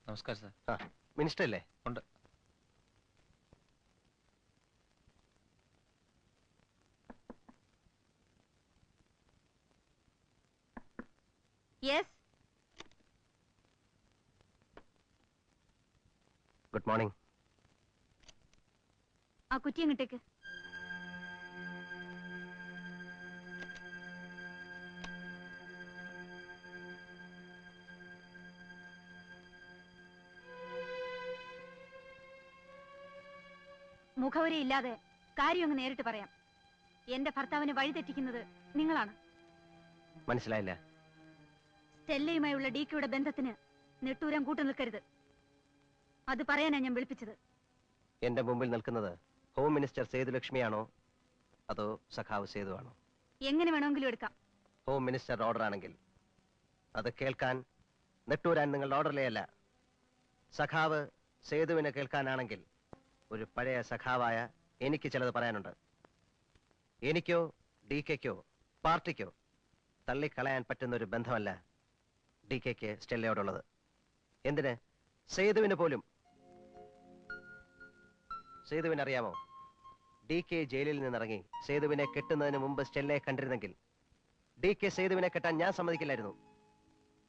നമസ്കാരം sir. Minister അല്ലേ? ഉണ്ട്. യെസ്. Good morning. ആ കുറ്റി അങ്ങോട്ടേക്ക്. മുഖവരയില്ലാതെ കാര്യം അങ്ങ് നേരിട്ട് പറയാം. എന്റെ ഭർത്താവിനെ വഴിതെറ്റിക്കുന്നത് നിങ്ങളാണ്. മനസ്സിലായില്ല. സ്റ്റെല്ലയുമായുള്ള ഡികെയുടെ ബന്ധത്തിന് നെട്ടൂരാൻ കൂട്ടു നിൽക്കരുത്. അത് പറയാനാ ഞാൻ വിളിപ്പിച്ചത്. എന്റെ മുമ്പിൽ നിൽക്കുന്നത് ഹോം മിനിസ്റ്റർ സേതുലക്ഷ്മിയാണോ അതോ സഖാവ് സേതു ആണോ? എങ്ങനെ വേണമെങ്കിലും എടുക്കാം. ഹോം മിനിസ്റ്റർ ഓർഡർ ആണെങ്കിൽ അത് കേൾക്കാൻ നെട്ടൂരാൻ നിങ്ങളുടെ ഓർഡറിലേ അല്ല. സഖാവ് സേതുവിനെ കേൾക്കാനാണെങ്കിൽ ഒരു പഴയ സഖാവായ എനിക്ക് ചിലത് പറയാനുണ്ട്. എനിക്കോ DKക്കോ പാർട്ടിക്കോ തള്ളിക്കളയാൻ പറ്റുന്ന ഒരു ബന്ധമല്ല DKക്ക് സ്റ്റെല്ലയോടുള്ളത്. എന്തിന്? സേതുവിന് പോലും. സേതുവിനറിയാമോ, DK ജയിലിൽ നിന്നിറങ്ങി സേതുവിനെ കെട്ടുന്നതിന് മുമ്പ് സ്റ്റെല്ലയെ കണ്ടിരുന്നെങ്കിൽ DK സേതുവിനെ കെട്ടാൻ ഞാൻ സമ്മതിക്കില്ലായിരുന്നു.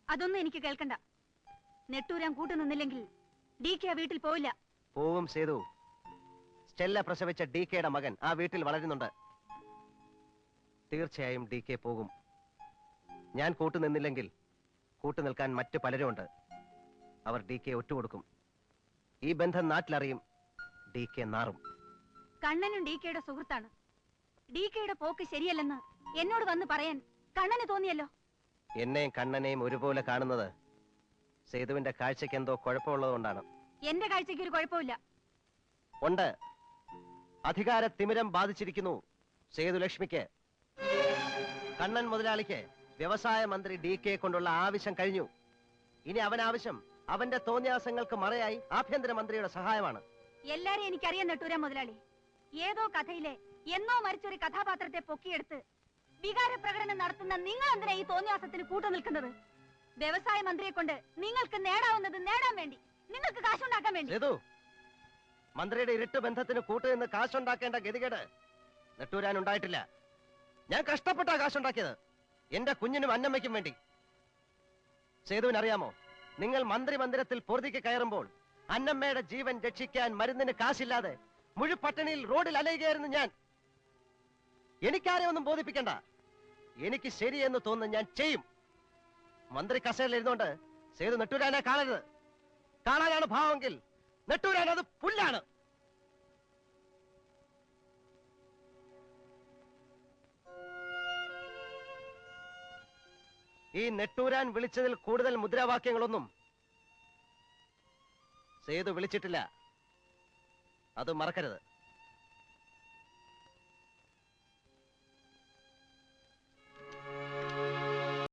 അതൊന്നും എനിക്ക് കേൾക്കണ്ട. നെട്ടൂരാൻ കൂട്ടു നിന്നില്ലെങ്കിൽ DK ആ വീട്ടിൽ പോവില്ല. പോവും സേതു. സ്റ്റെല്ല പ്രസവിച്ച DKയുടെ മകൻ ആ വീട്ടിൽ വളരുന്നുണ്ട്. തീർച്ചയായും DK പോകും. ഞാൻ കൂട്ടുനിന്നില്ലെങ്കിൽ കൂട്ടുനിൽക്കാൻ മറ്റു പലരുമുണ്ട്. അവർ DK ഒറ്റുകൊടുക്കും. ഈ ബന്ധം നാട്ടിലറിയും. DK നാറും. കണ്ണനും DKയുടെ സുഹൃത്താണ്. DKയുടെ പോക്ക് ശരിയല്ലെന്ന് എന്നോട് വന്ന് പറയാൻ കണ്ണന് തോന്നിയല്ലോ. എന്നെയും കണ്ണനെയും ഒരുപോലെ കാണുന്നത് സേതുവിന്റെ കാഴ്ചയ്ക്ക് എന്തോ കുഴപ്പമുള്ളതുകൊണ്ടാണ്. എന്റെ കാഴ്ചയ്ക്ക് ഒരു കുഴപ്പമില്ല. ഉണ്ട്. അധികാര തിമിരം ബാധിച്ചിരിക്കുന്നു സേതുലക്ഷ്മിക്ക്. കണ്ണൻ മുതലാളിക്ക് വ്യവസായ മന്ത്രി DK കൊണ്ടുള്ള ആവശ്യം കഴിഞ്ഞു. ഇനി അവൻ ആവശ്യം അവന്റെ തോന്നിയാസങ്ങൾക്ക് മറയായി ആഭ്യന്തരമന്ത്രിയുടെ സഹായമാണ്. എല്ലാരെയും എനിക്കറിയാൻ നെട്ടൂരാൻ മുതലാളി. ഏതോ കഥയിലെ എന്നോ മരിച്ചൊരു കഥാപാത്രത്തെ പൊക്കിയെടുത്ത് വികാര പ്രകടനം നടത്തുന്ന നിങ്ങൾ എന്തിനാ ഈ തോന്നിയാസത്തിന് കൂട്ടു നിൽക്കുന്നത്? വ്യവസായ മന്ത്രിയെ കൊണ്ട് നിങ്ങൾക്ക് നേടാവുന്നത് നേടാൻ വേണ്ടി, നിങ്ങൾക്ക് കാശുണ്ടാക്കാൻ വേണ്ടി. മന്ത്രിയുടെ ഇരുട്ട് ബന്ധത്തിന് കൂട്ടുനിന്ന് കാശുണ്ടാക്കേണ്ട ഗതികേട് നെട്ടൂരാൻ ഉണ്ടായിട്ടില്ല. ഞാൻ കഷ്ടപ്പെട്ടാ കാശുണ്ടാക്കിയത്, എന്റെ കുഞ്ഞിനും അന്നമ്മയ്ക്കും വേണ്ടി. സേതുവിനറിയാമോ, നിങ്ങൾ മന്ത്രിമന്ദിരത്തിൽ പൊറുതിക്ക് കയറുമ്പോൾ അന്നമ്മയുടെ ജീവൻ രക്ഷിക്കാൻ മരുന്നിന് കാശില്ലാതെ മുഴുപട്ടണിയിൽ റോഡിൽ അലയുകയായിരുന്നു ഞാൻ. എനിക്കാരെ ഒന്നും ബോധിപ്പിക്കണ്ട. എനിക്ക് ശരിയെന്ന് തോന്നുന്നു ഞാൻ ചെയ്യും. മന്ത്രി കസേരയിൽ ഇരുന്നുകൊണ്ട് സേതു നെട്ടൂരാനെ കാണരുത്. കാണാനാണ് ഭാവമെങ്കിൽ നെട്ടൂരാൻ അത് പുല്ലാണ്. ഈ നെട്ടൂരാൻ വിളിച്ചതിൽ കൂടുതൽ മുദ്രാവാക്യങ്ങളൊന്നും സേതു വിളിച്ചിട്ടില്ല. അത് മറക്കരുത്.